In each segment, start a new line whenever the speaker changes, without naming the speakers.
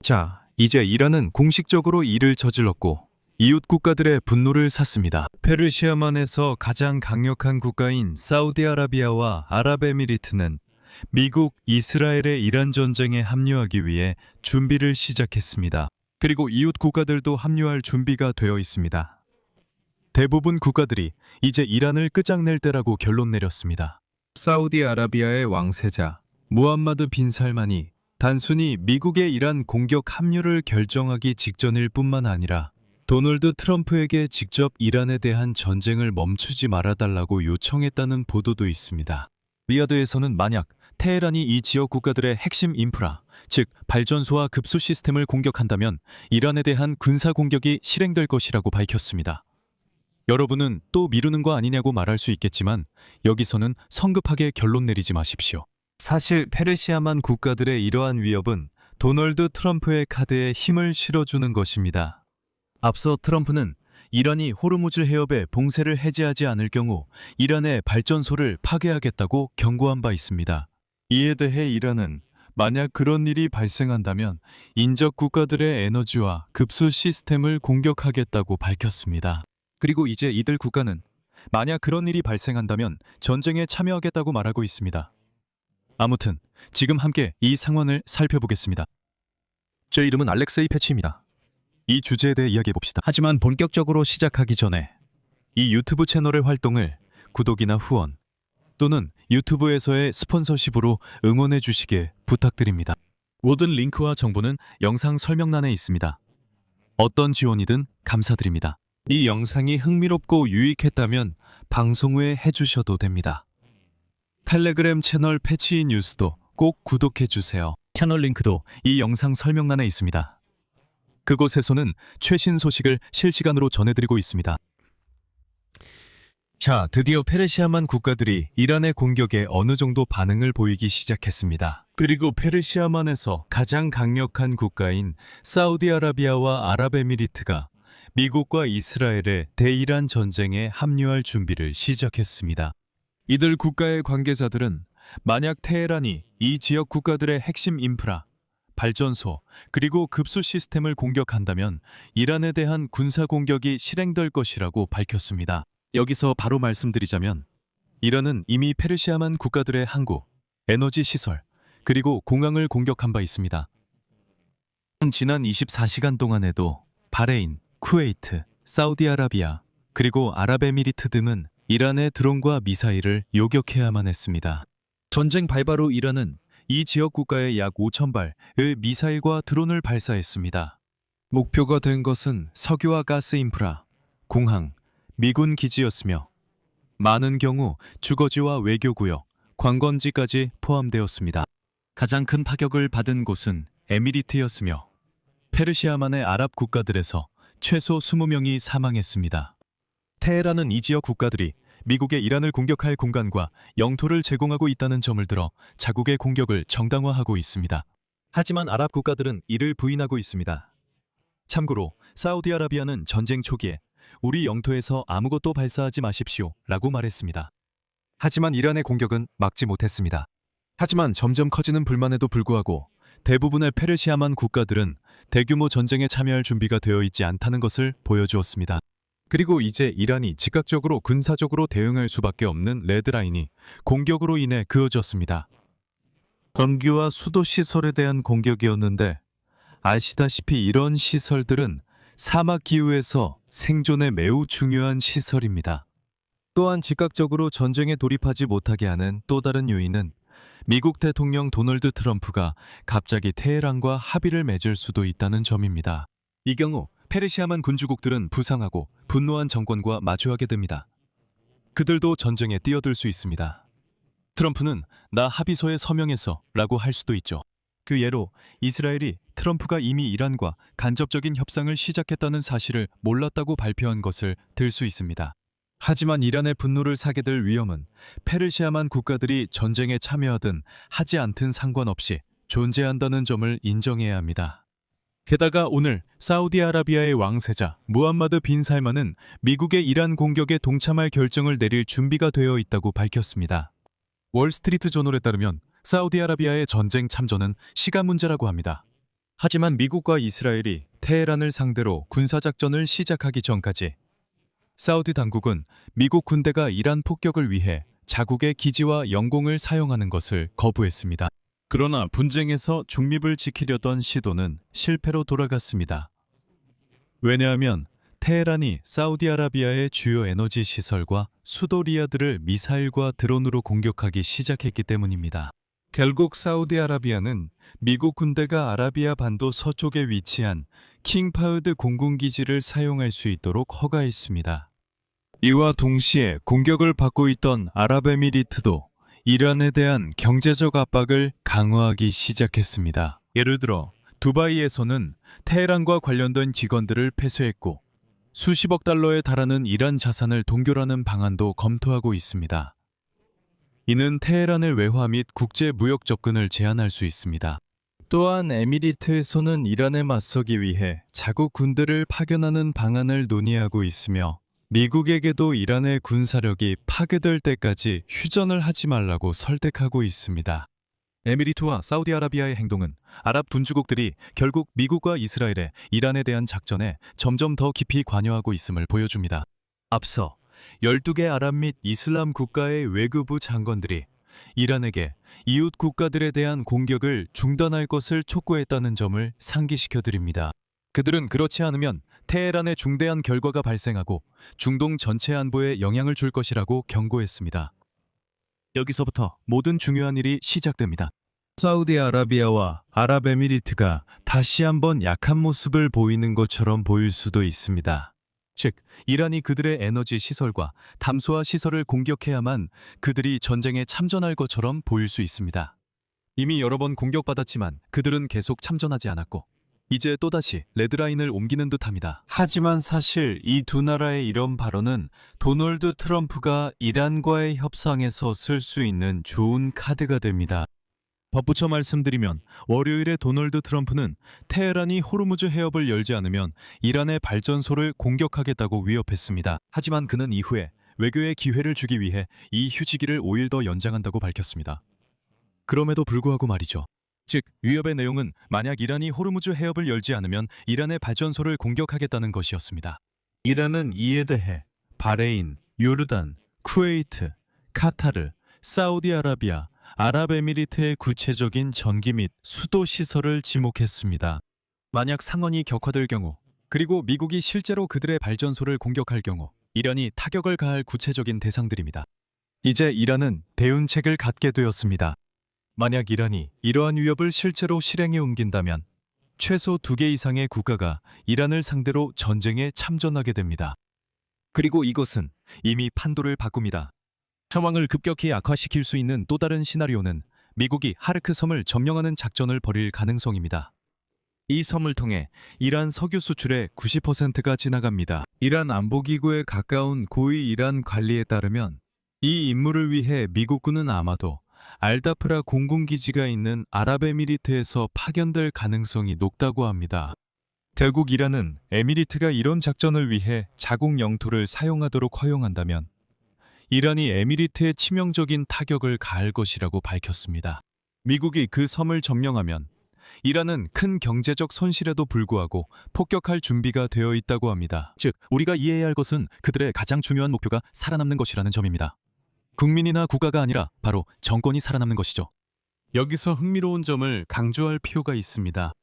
자, 이제 이란은 공식적으로 이를 저질렀고 이웃 국가들의 분노를 샀습니다. 페르시아만에서 가장 강력한 국가인 사우디아라비아와 아랍에미리트는 미국, 이스라엘의 이란 전쟁에 합류하기 위해 준비를 시작했습니다. 그리고 이웃 국가들도 합류할 준비가 되어 있습니다. 대부분 국가들이 이제 이란을 끝장낼 때라고 결론 내렸습니다. 사우디아라비아의 왕세자 무함마드 빈 살만이 단순히 미국의 이란 공격 합류를 결정하기 직전일 뿐만 아니라 도널드 트럼프에게 직접 이란에 대한 전쟁을 멈추지 말아달라고 요청했다는 보도도 있습니다. 리야드에서는 만약 테헤란이 이 지역 국가들의 핵심 인프라, 즉 발전소와 급수 시스템을 공격한다면 이란에 대한 군사 공격이 실행될 것이라고 밝혔습니다. 여러분은 또 미루는 거 아니냐고 말할 수 있겠지만 여기서는 성급하게 결론 내리지 마십시오. 사실 페르시아만 국가들의 이러한 위협은 도널드 트럼프의 카드에 힘을 실어주는 것입니다. 앞서 트럼프는 이란이 호르무즈 해협의 봉쇄를 해제하지 않을 경우 이란의 발전소를 파괴하겠다고 경고한 바 있습니다. 이에 대해 이란은 만약 그런 일이 발생한다면 인접 국가들의 에너지와 급수 시스템을 공격하겠다고 밝혔습니다. 그리고 이제 이들 국가는 만약 그런 일이 발생한다면 전쟁에 참여하겠다고 말하고 있습니다. 아무튼 지금 함께 이 상황을 살펴보겠습니다. 제 이름은 알렉세이 패치입니다. 이 주제에 대해 이야기해봅시다. 하지만 본격적으로 시작하기 전에 이 유튜브 채널의 활동을 구독이나 후원 또는 유튜브에서의 스폰서십으로 응원해 주시길 부탁드립니다. 모든 링크와 정보는 영상 설명란에 있습니다. 어떤 지원이든 감사드립니다. 이 영상이 흥미롭고 유익했다면 방송 후에 해주셔도 됩니다. 텔레그램 채널 패치이 뉴스도 꼭 구독해주세요. 채널 링크도 이 영상 설명란에 있습니다. 그곳에서는 최신 소식을 실시간으로 전해드리고 있습니다. 자, 드디어 페르시아만 국가들이 이란의 공격에 어느 정도 반응을 보이기 시작했습니다. 그리고 페르시아만에서 가장 강력한 국가인 사우디아라비아와 아랍에미리트가 미국과 이스라엘의 대이란 전쟁에 합류할 준비를 시작했습니다. 이들 국가의 관계자들은 만약 테헤란이 이 지역 국가들의 핵심 인프라, 발전소, 그리고 급수 시스템을 공격한다면 이란에 대한 군사 공격이 실행될 것이라고 밝혔습니다. 여기서 바로 말씀드리자면 이란은 이미 페르시아만 국가들의 항구, 에너지 시설, 그리고 공항을 공격한 바 있습니다. 지난 24시간 동안에도 바레인, 쿠웨이트, 사우디아라비아, 그리고 아랍에미리트 등은 이란의 드론과 미사일을 요격해야만 했습니다. 전쟁 발발 후 이란은 이 지역 국가에 약 5,000발의 미사일과 드론을 발사했습니다. 목표가 된 것은 석유와 가스 인프라, 공항, 미군 기지였으며 많은 경우 주거지와 외교구역, 관광지까지 포함되었습니다. 가장 큰 파격을 받은 곳은 에미리트였으며 페르시아만의 아랍 국가들에서 최소 20명이 사망했습니다. 테헤란은 이 지역 국가들이 미국의 이란을 공격할 공간과 영토를 제공하고 있다는 점을 들어 자국의 공격을 정당화하고 있습니다. 하지만 아랍 국가들은 이를 부인하고 있습니다. 참고로 사우디아라비아는 전쟁 초기에 우리 영토에서 아무것도 발사하지 마십시오 라고 말했습니다. 하지만 이란의 공격은 막지 못했습니다. 하지만 점점 커지는 불만에도 불구하고 대부분의 페르시아만 국가들은 대규모 전쟁에 참여할 준비가 되어 있지 않다는 것을 보여주었습니다. 그리고 이제 이란이 즉각적으로 군사적으로 대응할 수밖에 없는 레드라인이 공격으로 인해 그어졌습니다. 전기와 수도 시설에 대한 공격이었는데 아시다시피 이런 시설들은 사막 기후에서 생존에 매우 중요한 시설입니다. 또한 즉각적으로 전쟁에 돌입하지 못하게 하는 또 다른 요인은 미국 대통령 도널드 트럼프가 갑자기 테헤란과 합의를 맺을 수도 있다는 점입니다. 이 경우 페르시아만 군주국들은 부상하고 분노한 정권과 마주하게 됩니다. 그들도 전쟁에 뛰어들 수 있습니다. 트럼프는 나 합의서에 서명했어 라고 할 수도 있죠. 그 예로 이스라엘이 트럼프가 이미 이란과 간접적인 협상을 시작했다는 사실을 몰랐다고 발표한 것을 들 수 있습니다. 하지만 이란의 분노를 사게 될 위험은 페르시아만 국가들이 전쟁에 참여하든 하지 않든 상관없이 존재한다는 점을 인정해야 합니다. 게다가 오늘 사우디아라비아의 왕세자 무함마드 빈 살만은 미국의 이란 공격에 동참할 결정을 내릴 준비가 되어 있다고 밝혔습니다. 월스트리트 저널에 따르면 사우디아라비아의 전쟁 참전은 시간 문제라고 합니다. 하지만 미국과 이스라엘이 테헤란을 상대로 군사작전을 시작하기 전까지 사우디 당국은 미국 군대가 이란 폭격을 위해 자국의 기지와 영공을 사용하는 것을 거부했습니다. 그러나 분쟁에서 중립을 지키려던 시도는 실패로 돌아갔습니다. 왜냐하면 테헤란이 사우디아라비아의 주요 에너지 시설과 수도 리야드를 미사일과 드론으로 공격하기 시작했기 때문입니다. 결국 사우디아라비아는 미국 군대가 아라비아 반도 서쪽에 위치한 킹파우드 공군기지를 사용할 수 있도록 허가했습니다. 이와 동시에 공격을 받고 있던 아랍에미리트도 이란에 대한 경제적 압박을 강화하기 시작했습니다. 예를 들어 두바이에서는 테헤란과 관련된 기관들을 폐쇄했고 수십억 달러에 달하는 이란 자산을 동결하는 방안도 검토하고 있습니다. 이는 테헤란을 외화 및 국제 무역 접근을 제한할 수 있습니다. 또한 에미리트에서는 이란에 맞서기 위해 자국 군대를 파견하는 방안을 논의하고 있으며 미국에게도 이란의 군사력이 파괴될 때까지 휴전을 하지 말라고 설득하고 있습니다. 에미리트와 사우디아라비아의 행동은 아랍 분주국들이 결국 미국과 이스라엘의 이란에 대한 작전에 점점 더 깊이 관여하고 있음을 보여줍니다. 앞서 12개 아랍 및 이슬람 국가의 외교부 장관들이 이란에게 이웃 국가들에 대한 공격을 중단할 것을 촉구했다는 점을 상기시켜 드립니다. 그들은 그렇지 않으면 테헤란에 중대한 결과가 발생하고 중동 전체 안보에 영향을 줄 것이라고 경고했습니다. 여기서부터 모든 중요한 일이 시작됩니다. 사우디아라비아와 아랍에미리트가 다시 한번 약한 모습을 보이는 것처럼 보일 수도 있습니다. 즉, 이란이 그들의 에너지 시설과 담수화 시설을 공격해야만 그들이 전쟁에 참전할 것처럼 보일 수 있습니다. 이미 여러 번 공격받았지만 그들은 계속 참전하지 않았고 이제 또다시 레드라인을 옮기는 듯합니다. 하지만 사실 이 두 나라의 이런 발언은 도널드 트럼프가 이란과의 협상에서 쓸 수 있는 좋은 카드가 됩니다. 덧붙여 말씀드리면 월요일에 도널드 트럼프는 테헤란이 호르무즈 해협을 열지 않으면 이란의 발전소를 공격하겠다고 위협했습니다. 하지만 그는 이후에 외교의 기회를 주기 위해 이 휴지기를 5일 더 연장한다고 밝혔습니다. 그럼에도 불구하고 말이죠. 즉, 위협의 내용은 만약 이란이 호르무즈 해협을 열지 않으면 이란의 발전소를 공격하겠다는 것이었습니다. 이란은 이에 대해 바레인, 요르단, 쿠웨이트, 카타르, 사우디아라비아, 아랍에미리트의 구체적인 전기 및 수도 시설을 지목했습니다. 만약 상황이 격화될 경우, 그리고 미국이 실제로 그들의 발전소를 공격할 경우, 이란이 타격을 가할 구체적인 대상들입니다. 이제 이란은 대응책을 갖게 되었습니다. 만약 이란이 이러한 위협을 실제로 실행에 옮긴다면 최소 2개 이상의 국가가 이란을 상대로 전쟁에 참전하게 됩니다. 그리고 이것은 이미 판도를 바꿉니다. 상황을 급격히 악화시킬 수 있는 또 다른 시나리오는 미국이 하르크 섬을 점령하는 작전을 벌일 가능성입니다. 이 섬을 통해 이란 석유 수출의 90%가 지나갑니다. 이란 안보기구에 가까운 고위 이란 관리에 따르면 이 임무를 위해 미국군은 아마도 알다프라 공군기지가 있는 아랍에미리트에서 파견될 가능성이 높다고 합니다. 결국 이란은 에미리트가 이런 작전을 위해 자국 영토를 사용하도록 허용한다면 이란이 에미리트에 치명적인 타격을 가할 것이라고 밝혔습니다. 미국이 그 섬을 점령하면 이란은 큰 경제적 손실에도 불구하고 폭격할 준비가 되어 있다고 합니다. 즉, 우리가 이해해야 할 것은 그들의 가장 중요한 목표가 살아남는 것이라는 점입니다. 국민이나 국가가 아니라 바로 정권이 살아남는 것이죠. 여기서 흥미로운 점을 강조할 필요가 있습니다.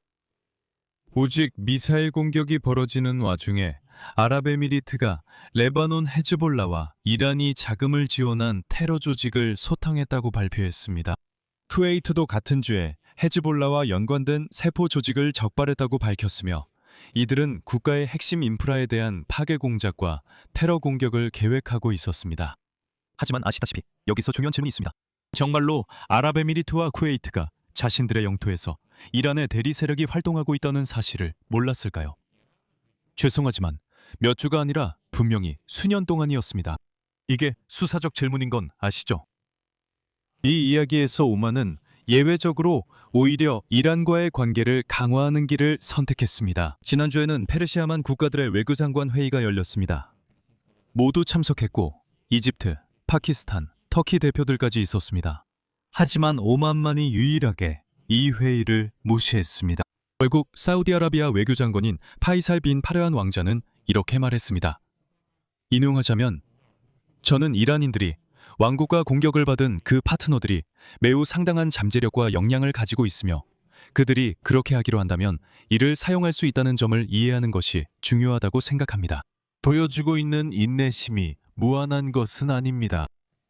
오직 미사일 공격이 벌어지는 와중에 아랍에미리트가 레바논 헤즈볼라와 이란이 자금을 지원한 테러 조직을 소탕했다고 발표했습니다. 쿠웨이트도 같은 주에 헤즈볼라와 연관된 세포 조직을 적발했다고 밝혔으며 이들은 국가의 핵심 인프라에 대한 파괴 공작과 테러 공격을 계획하고 있었습니다. 하지만 아시다시피 여기서 중요한 질문이 있습니다. 정말로 아랍에미리트와 쿠웨이트가 자신들의 영토에서 이란의 대리 세력이 활동하고 있다는 사실을 몰랐을까요? 죄송하지만 몇 주가 아니라 분명히 수년 동안이었습니다. 이게 수사적 질문인 건 아시죠? 이 이야기에서 오만은 예외적으로 오히려 이란과의 관계를 강화하는 길을 선택했습니다. 지난주에는 페르시아만 국가들의 외교장관 회의가 열렸습니다. 모두 참석했고 이집트, 파키스탄, 터키 대표들까지 있었습니다. 하지만 오만만이 유일하게 이 회의를 무시했습니다. 결국 사우디아라비아 외교장관인 파이살 빈 파르한 왕자는 이렇게 말했습니다. 인용하자면 저는 이란인들이 왕국과 공격을 받은 그 파트너들이 매우 상당한 잠재력과 역량을 가지고 있으며 그들이 그렇게 하기로 한다면 이를 사용할 수 있다는 점을 이해하는 것이 중요하다고 생각합니다. 보여주고 있는 인내심이 무한한 것은 아닙니다.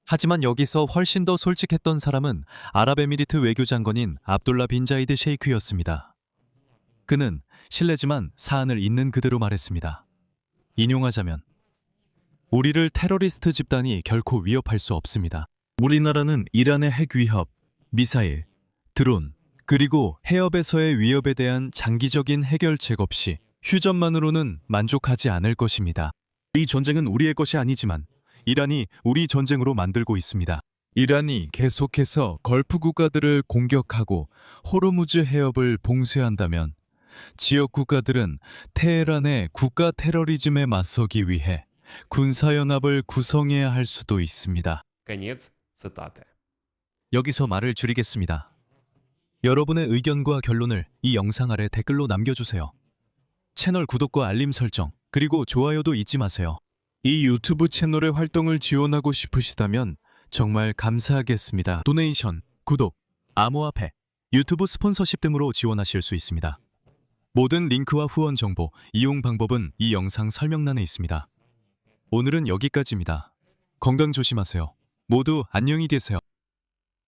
하지만 여기서 훨씬 더 솔직했던 사람은 아랍에미리트 외교장관인 압돌라 빈 자이드 셰이크였습니다. 그는 실례지만 사안을 있는 그대로 말했습니다. 인용하자면 우리를 테러리스트 집단이 결코 위협할 수 없습니다. 우리나라는 이란의 핵 위협, 미사일, 드론, 그리고 해협에서의 위협에 대한 장기적인 해결책 없이 휴전만으로는 만족하지 않을 것입니다. 이 전쟁은 우리의 것이 아니지만 이란이 우리 전쟁으로 만들고 있습니다. 이란이 계속해서 걸프 국가들을 공격하고 호르무즈 해협을 봉쇄한다면 지역 국가들은 테헤란의 국가 테러리즘에 맞서기 위해 군사연합을 구성해야 할 수도 있습니다.
Конец цитаты.
여기서 말을 줄이겠습니다. 여러분의 의견과 결론을 이 영상 아래 댓글로 남겨주세요. 채널 구독과 알림 설정, 그리고 좋아요도 잊지 마세요. 이 유튜브 채널의 활동을 지원하고 싶으시다면 정말 감사하겠습니다. 도네이션, 구독, 암호화폐, 유튜브 스폰서십 등으로 지원하실 수 있습니다. 모든 링크와 후원 정보, 이용 방법은 이 영상 설명란에 있습니다. 오늘은 여기까지입니다. 건강 조심하세요. 모두 안녕히 계세요.